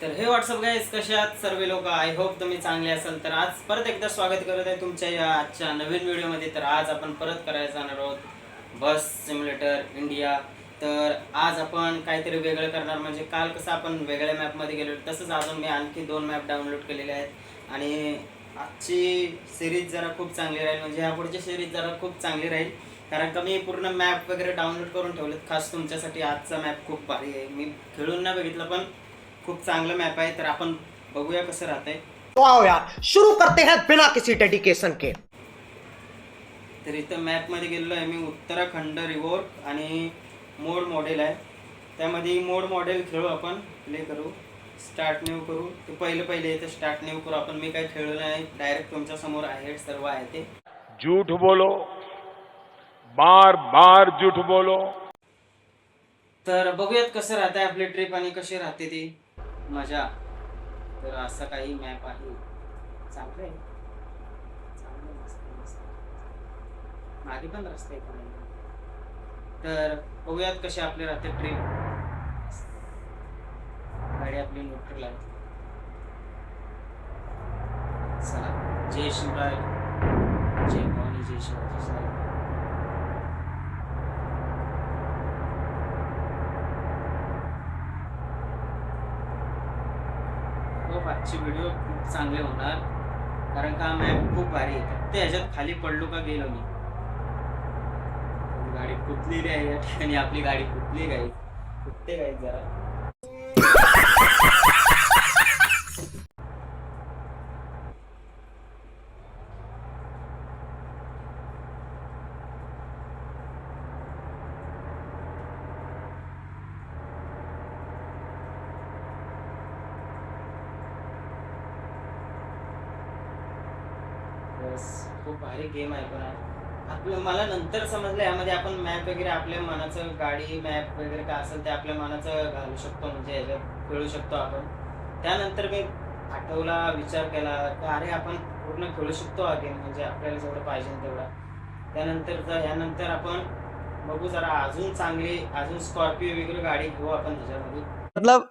तर हे WhatsApp guys, कसे आहात सर्व लोक? आय होप तुम्ही चांगले असाल. तर आज परत एकदा स्वागत करत आहे तुमच्या या आजच्या नवीन व्हिडिओमध्ये. तर आज आपण परत करायला जाणार आहोत बस सिम्युलेटर इंडिया. तर आज आपण काहीतरी वेगळं करणार. म्हणजे काल कसं आपण वेगळ्या मॅपमध्ये गेलो, तसंच अजून मी आणखी 2 मॅप डाउनलोड केलेले आहेत. आणि आजची सिरीज जरा खूप चांगली राहील, म्हणजे ह्या पुढची सिरीज जरा खूप चांगली राहील. कारण का मी पूर्ण मॅप वगैरे डाउनलोड करून ठेवलेत खास तुमच्यासाठी. आजचा मॅप खूप भारी आहे, मी खेळून नाही बघितलं पण खूप चांगलं मॅप आहे. तर आपण बघूया कसं राहतंय. तो आओ यार शुरू करते हैं बिना किसी डेडिकेशन के. तर इथं मॅपमध्ये गेलेलो आहे मी, उत्तराखंड रिवोर्क आणि मोड मॉडेल आहे. त्यामध्ये मोड मॉडेल खेळू आपण. प्ले करू, स्टार्ट न्यू करू. ते पहिले इथं स्टार्ट न्यू करू आपण. मी काही खेळलो नाही, डायरेक्ट तुमच्या समोर आहे सर्व आहे ते. झूठ बोलो, बार बार झूठ बोलो. तर बघूयात कसं राहतंय आपली ट्रिप आणि कशी राहते ती मजा. तर असा काही मॅप आहे. चांगलं आहे, चांगलं आहे, मस्त मस्त. मागे पण रस्ते आहेत नाही. तर बघूयात कशी आपली राहते ट्रिप. गाडी आपली न्यूट्रल आहे. चला, जय शिवराय, जय भवानी, जय शिवाजी साहेब. खूप आजची व्हिडिओ खूप चांगले होणार, कारण का मॅप खूप भारी आहे. फक्त ह्याच्यात खाली पडलो का गेलो मी. गाडी फुटलेली आहे या ठिकाणी. आपली गाडी फुटली गाई, फुटते गाई जरा. बस, खूप भारी गेम आहे. पण आपलं मला नंतर समजलं यामध्ये आपण मॅप वगैरे आपल्या मनाचं, गाडी मॅप वगैरे काय असेल ते आपल्या मनाचं घालू शकतो, म्हणजे याच्यात खेळू शकतो आपण. त्यानंतर मी आठवला, विचार केला की अरे आपण पूर्ण खेळू शकतो हा गेम, म्हणजे आपल्याला जेवढं पाहिजे तेवढा. त्यानंतर यानंतर आपण बघू जरा अजून चांगली, अजून स्कॉर्पिओ वगैरे गाडी घेऊ आपण त्याच्यामध्ये. मतलब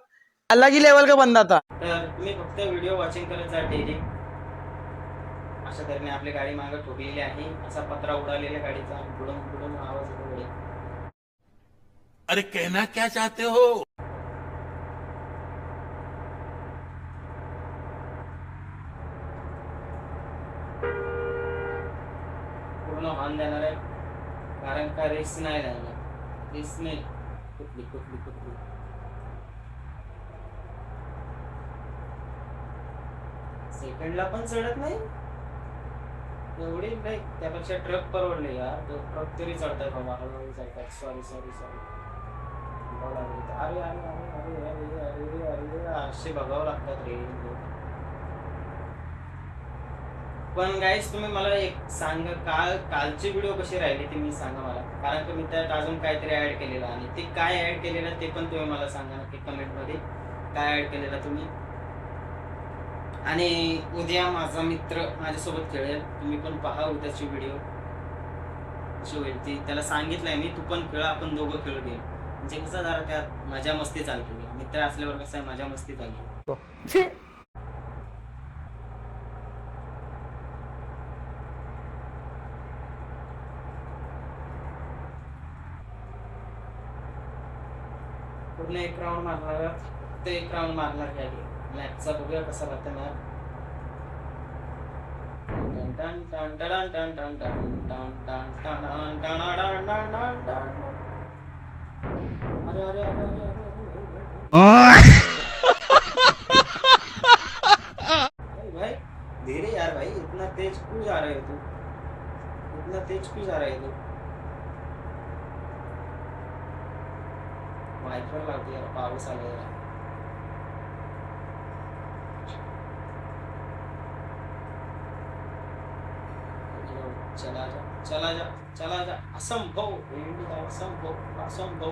अलग ही लेवल का बंदा था. तर तुम्ही फक्त व्हिडिओ वॉचिंग करत जा डेली. अशा तऱ्हेने आपली गाडी मागे ठोकलेली आहे. असा पत्रा उडालेल्या गाडीचा बुडून बुडून आवाज येतो. अरे कहना क्या चाहते हो? पूर्ण हॉर्न देणार आहे, कारण का रेस नाही लागला. रेस नाही, कुठली कुठली कुठली. सेकंडला पण चढत नाही एवढी नाही. त्यापेक्षा ट्रक परवडले यार. तो ट्रक तरी चढताय बाबा, हळूहळू चढतात. Sorry sorry sorry. अरे अरे अरे अरे अरे अरे अरे अरे असे बघावं लागतात रे. पण गाईस तुम्ही मला एक सांगा, कालची व्हिडिओ कशी राहिली ते मी सांगा मला, कारण की मी त्यात अजून काहीतरी ऍड केलेलं, आणि ते काय ऍड केलेलं ते पण तुम्ही मला सांगा नक्की कमेंट मध्ये. काय ऍड केलेलं तुम्ही. आणि उद्या माझा मित्र माझ्यासोबत खेळेल, तुम्ही पण पहा उद्याची व्हिडिओ कशी होईल ती. त्याला सांगितलंय मी, तू पण खेळ, आपण दोघं खेळू गेम. म्हणजे कसं जरा त्यात मजा मस्ती चालते. मित्र असल्यावर कसं आहे, मजा मस्ती चालते. पूर्ण एक राऊंड मारणार, फक्त एक राऊंड मारणार घ्या. मॅपचा बघूया कसा राहतं मॅप. अरे अरे अरे अरे अरे भाई, धीरे यार भाई, इतना तेज क्यों जा रहे हो तू? इतना तेज क्यों जा रहे हो तू? वायपर लावते यार, पाऊस आला यार. चला जा चला जा चला जा. असंभव इंडिया, असंभव असंभव.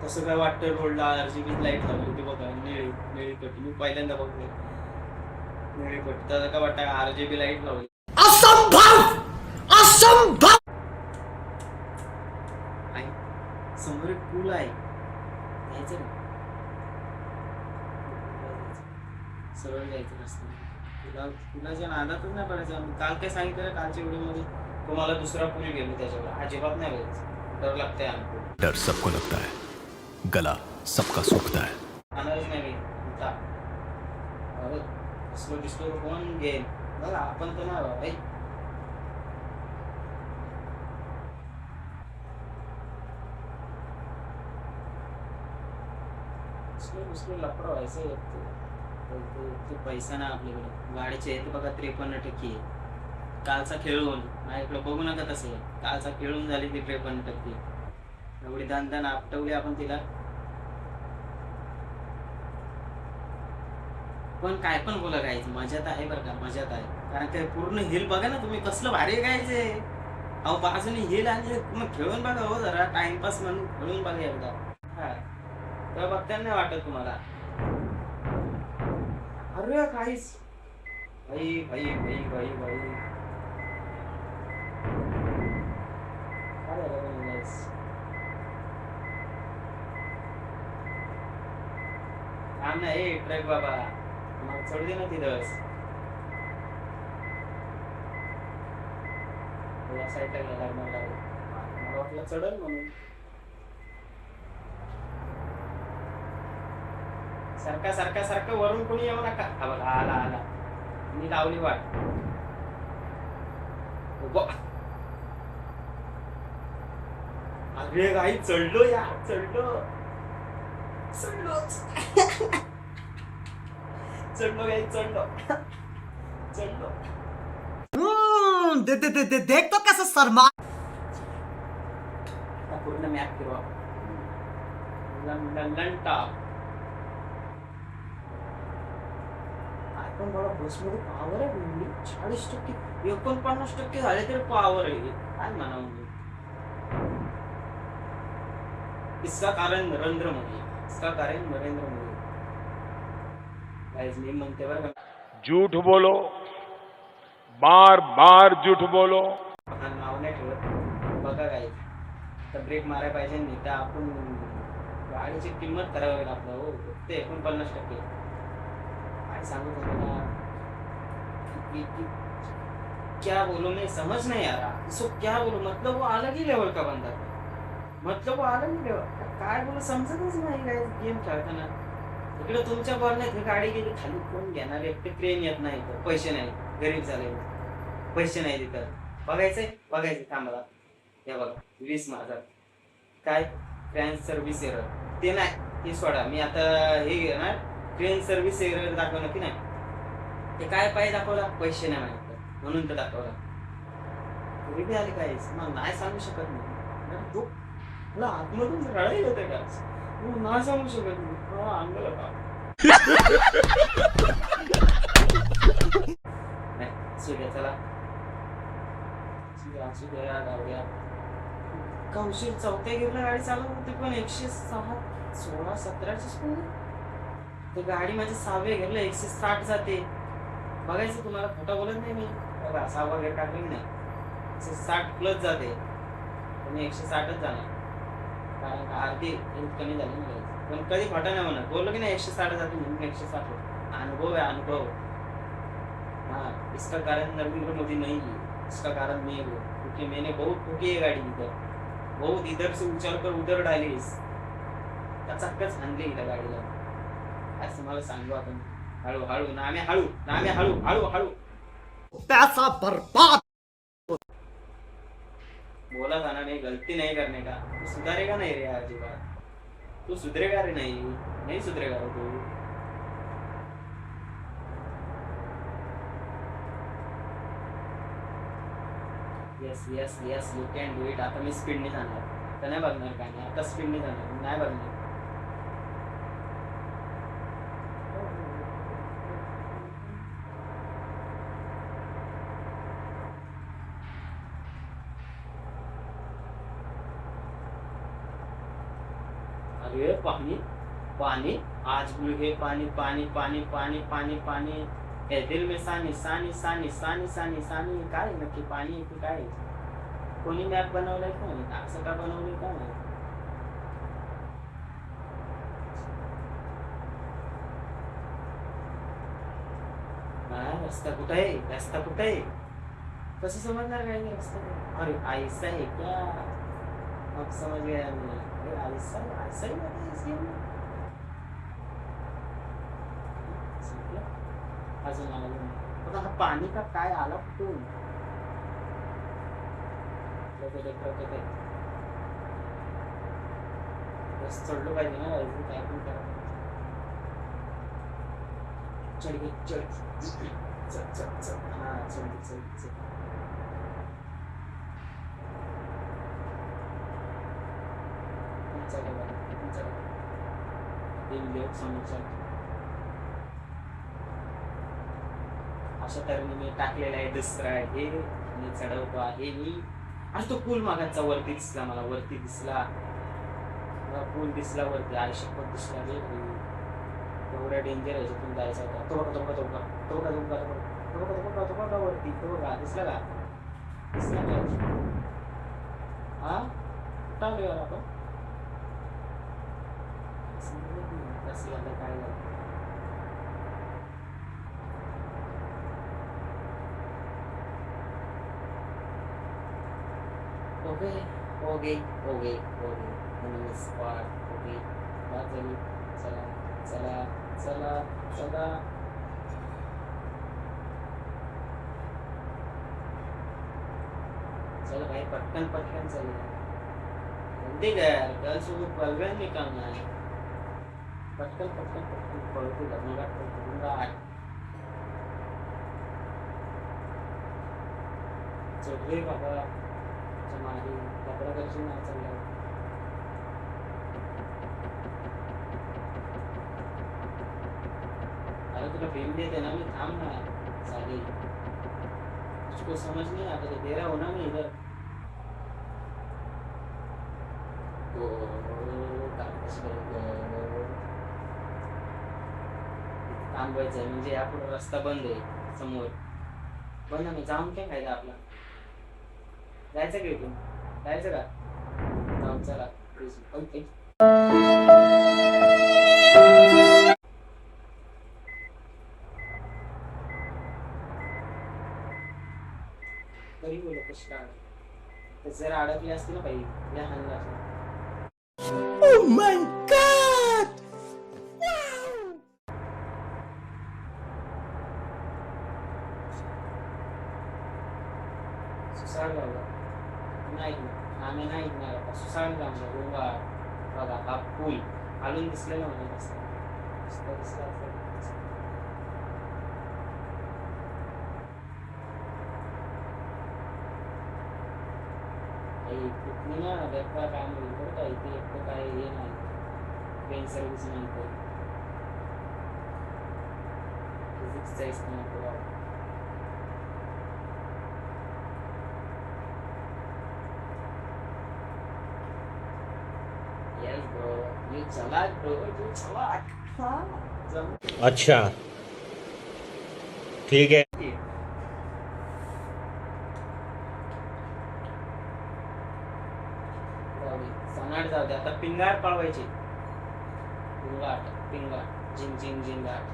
तसं काय वाटतं रोडला RGB लाईट लावली होती बघा, निळी निळी पट्टी. मी पहिल्यांदा बघतोय निळी पट्टी. त्याला काय वाटतं RGB लाईट लावली. असंभव असंभव. समोर एक पूल आहे, घ्यायचं ना. सरळ जायचं नसतं. तुला तुला जे नादातच नाही पडायचं. काल काय सांगितलं कालच्या व्हिडिओमध्ये, तुम्हाला दुसरा पूल गेलो त्याच्यावर अजिबात नाही व्हायचं. डर लागतंय आमको. डर सबको लगता है, गला सबका सूखता है. खाणारच नाही मी आता. अरे दिसलो दिसलो कोण घेईल बघा, आपण तर नाही बाबा. दुसरे लफडं व्हायचं ते पैसा नाही आपल्याकडे. गाडीचे आहेत बघा 53%. कालचा खेळून माझ्याकडे बघू नका तसे. कालचा खेळून झाली ती 53%. एवढी दान आपटवली आपण तिला. पण काय पण बोला गायचं, मजात आहे बरं का, मजात आहे. कारण काय पूर्ण हिल बघा ना तुम्ही, कसलं भारी गायचे. अहो बाजूने हिल आणि मग खेळून बघा हो, जरा टाइमपास म्हणून खेळून बघा एकदा. हा तेव्हा बघताना नाही वाटत तुम्हाला. अरे काहीच भाई भाई भाई भाई भाई काय झालं guys? थांब ना ए ट्रक बाबा, मला चढू दे ना तिथंच. या साईडला गेला मला वाटलं चढल म्हणून. सारखा सारखा सारखं वरून कोणी येऊ नका. हा बघा आला आला, मी लावली वाट. अरे गाई चढलो यार, चढलो चढलो चढलो गाई, चढलो चढलो. देख तो कैसे शर्मा. पूर्ण मॅप फिरवा. London top. पण बघा बसमध्ये पॉवर आहे 40%, 49% झाले तरी पॉवर आहे. काय म्हणावं मी. इसका कारण नरेंद्र मोदी, इसका कारण नरेंद्र मोदी. गाइस मी म्हणते बरं का, झूठ बोलो, बार बार झूठ बोलो. नाव नाही ठेवत. बघा गाइस, तर ब्रेक मारायला पाहिजे नाही तर आपण गाडीची किंमत करावी लागेल आपलं. हो ते 49%. काय सांगू तुम्हाला, क्या बोलूं मैं समझ नहीं आ रहा इसको. क्या बोलूं, मतलब वो अलग ही लेवल का बंदा था. मतलब वो अलग ही लेवल, काय बोलू समजतच नाही. काय गेम खेळताना इकडे तुमच्या बॉलने ती गाडी गेली खाली, कोण घेणार. एक तर ट्रेन येत नाही, पैसे नाही, गरीब झाले, पैसे नाही तिथं. बघायचंय थांबा. हे बघा 20,000 काय ट्रेन सर्व्हिस एरर. ते नाही, ते सोडा. मी आता हे घेणार ट्रेन सर्व्हिस एरर दाखवलं की नाही. ते काय पाहिजे दाखवला, पैसे नाही माहिती म्हणून तर दाखवला. गरीबी आली काय मला नाही सांगू शकत नाही. तो मला आतमधून रडायला होते का नाही सांगू शकत नाही. अंगला का नाही सूर्या चला असू द्या गावड्या. का उशीर 4थ्या गिअरला गाडी चालवत होती पण 106 16 17ची स्पीड. तर गाडी माझी 6व्या गिअरला 160 जाते. बघायचं तुम्हाला, खोटा बोलत नाही मी. बघा 6वा गिअर टाकली नाही 160 प्लस जाते, पण 160च जाणार. कारण का अर्धी हेल्थ कमी झाली ना. पण कधी खोटा नाही म्हणत. बोललो की नाही 160 जाते म्हणून 160. अनुभव है अनुभव. हाँ इसका कारण नरेंद्र मोदी नहीं है, इसका कारण मैं हूँ. क्योंकि मैंने बहुत ठोकी है गाड़ी इधर, बहुत इधर से उछल कर उधर डाली. कचाकच आणली इथं गाडीला. असं मला सांगू आपण. हळू हळू नामे हळू, नामे हळू हळू हळू. पैसा बर्बाद. बोला था ना मैं गलती नहीं करने का. तू सुधारेगा नहीं रे अजीबात. तू सुधरेगा रे नहीं सुधरेगा रे तू. Yes yes yes you can do it. आता मी स्पीडने जाणार, आता नाही बघणार काय नाही. आता स्पीडने जाणार, नाही बघणार. अरे पाणी पाणी आज गुलगे पाणी पाणी पाणी पाणी पाणी पाणी. हे दिल में सानी सानी सानी सानी सानी सानी. काय नक्की पाणी की काय. कोणी मॅप बनवलाय का, असं का बनवलंय का नाही. रस्ता कुठं आहे, रस्ता कुठं आहे, कसं समजणार काय नाही रस्ता काय? अरे ऐसा है क्या, अब समझ गया मैं. अरे ऐसा ऐसा ही होता है इस गेम में. संपलं. अजून आलं नाही. आता हा पाणी का काय आला कुठून? ट्रक आहे. बस चढलो पाहिजे ना, अजून काय पण करा. चढ गे चढ. चल चल चल. हा चल चल चल. चला बघा चला. तीन लोक समोर. अशा तऱ्हेने मी टाकलेला आहे दुसरा हे मी चढवतो आहे मी. आणि तो पूल मागाचा वरती दिसला, मला वरती दिसला, पूल दिसला वरती. आयुष्यभर दिसला रे, एवढा डेंजर आहे तिथून जायचा होता. तो बघा तो बघा तो बघा तो बघा तो बघा तो बघा तो बघा तो बघा वरती तो बघा. दिसला का, दिसला का? हा कुठं आलो यार आपण? कसं झालं काय झालं? Okay okay okay okay spot okay. बात झाली. चला चला चला चला. चल भाई पटकन पटकन चल. जल्दी कर, कल सुबह पलवे निकलना है. पटकन पटकन पटकन पळतो धर्मघाट धर्मघाट. चल रे बाबा मारी कपडा करशील ना चाललं. अरे तुला भेट देते ना मी, थांब ना साले. तुझको समझ नहीं आता तो दे रहा हो ना मैं इधर. थांबवायचं म्हणजे यापुढे रस्ता बंद आहे समोर. बंद नाही, जाऊन काय फायदा आपला? जायचं का इथून? जायचं का? जाऊ चला प्लीज. तरी बोल कशी काय तर जरा अडकली असती ना बाई, या हाणला असं. Oh my God! सुसाड लावला नाही, आम्ही नाही ऐकणार आता. सुसाड लावला गोवा बघा. हा पूल खालून दिसलेला मला दिसला दिसला. कुठली ना बेकार काम होईल बरं का. इथे एकटं काय हे नाही, ट्रेन सर्व्हिस नाही तर फिजिक्सचा इस्तेमाल करा. Yes bro, you chalak bro, you chalak. हाँ अच्छा ठीक है. सनाट जाऊ दे आता. पिंगाट पळवायची. पिंगाट पिंगाट झिंग झिंग झिंगाट.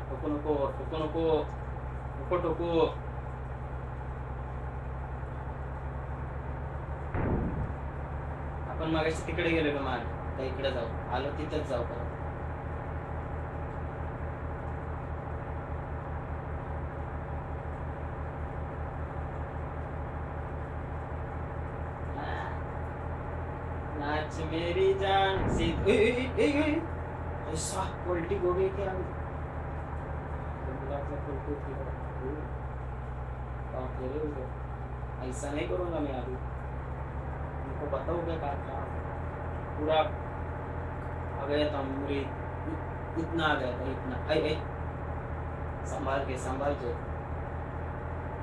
टोको नको टोको नको नको टोको. आपण मागाशी तिकडे गेलो मार, आता इकडे जाऊ. आलो तिथंच जाऊ परत. नाच मेरी जान सी. ऐसा पलटी हो गई क्या? ऐसा नहीं करूंगा मैं अभी. उनको बताओगे क्या पूरा आ गया था मुझे. इतना आ गया था इतना. ऐ संभाल के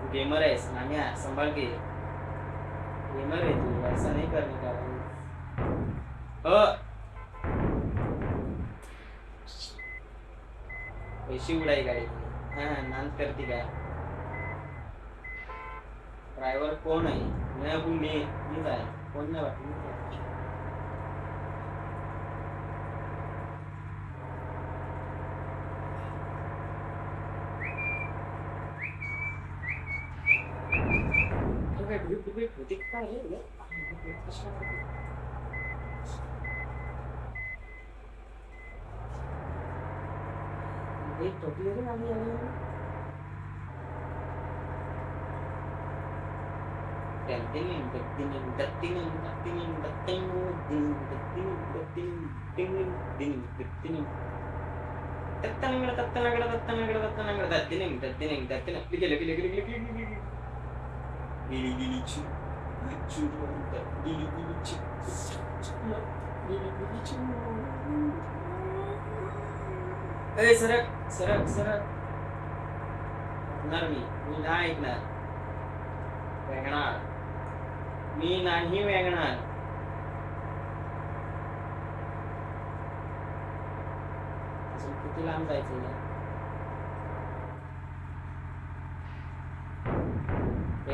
तू गेमर है नान्या. संभाल के गेमर है तू, ऐसा नहीं करने का. पैसे उडाई गाडी हा नांद करते काय ड्रायव्हर कोण आहे मीच आहे कोण नाही वाटत मीच आहे. काय रे? टोपली रे आम्ही सरक सरक सरक ऐकणार मी नाही ऐकणार वेगणार मी नाही वेगणार अजून किती लांब जायचं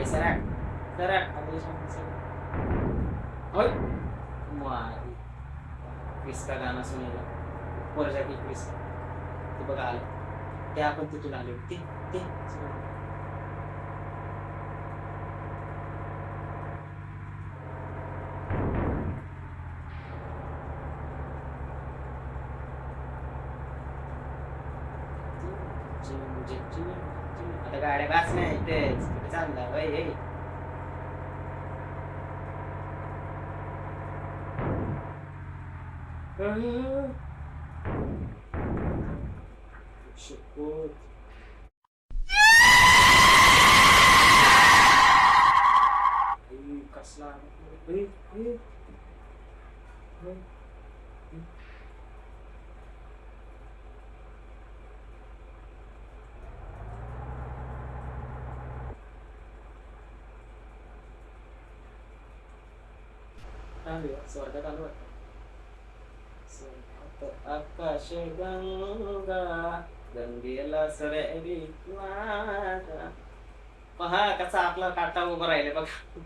सरक सरक आपली होय मारी क्रिस्का गाणं सुनेला पोरजा की क्रिस्का ते बघा आलं ते आपण तिथून आले ते ते आता गाड्या वाच नाही तेच कुठे चालला बाई कसला स्वर्गात आलो वाटतं आकाश गंगा गंगेला सरेरी पहा कसा आपला काटा उभा राहिले बघा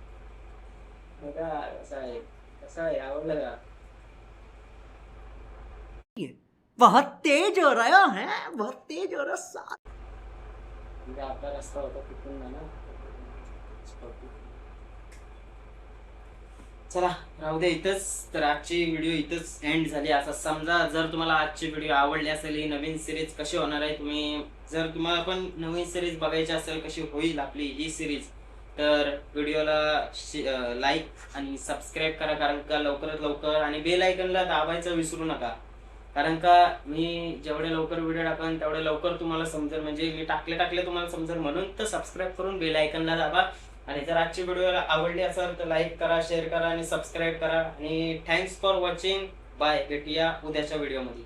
बघा कसा आहे आवडलं का बहुत तेज हो रहा है बहुत तेज हो रहा आपला रस्ता होता तिथून ना चला राहू दे इथंच तर आजची व्हिडिओ इथंच एंड झाली असं समजा जर तुम्हाला आजची व्हिडिओ आवडली असेल ही नवीन सिरीज कशी होणार आहे तुम्ही जर तुम्हाला पण नवीन सिरीज बघायची असेल कशी होईल आपली ही सिरीज तर व्हिडिओला लाईक आणि सबस्क्राईब करा कारण का लवकरात लवकर आणि बेल आयकनला दाबायचं विसरू नका कारण का मी जेवढे लवकर व्हिडिओ टाकेन तेवढे लवकर तुम्हाला समजेल म्हणजे मी टाकले तुम्हाला समजेल म्हणून तर सबस्क्राईब करून बेल आयकनला दाबा आणि जर आजची व्हिडिओ आवडली असेल तर लाईक करा शेअर करा आणि सबस्क्राईब करा आणि थँक्स फॉर वॉचिंग बाय भेटूया उद्याच्या व्हिडिओमध्ये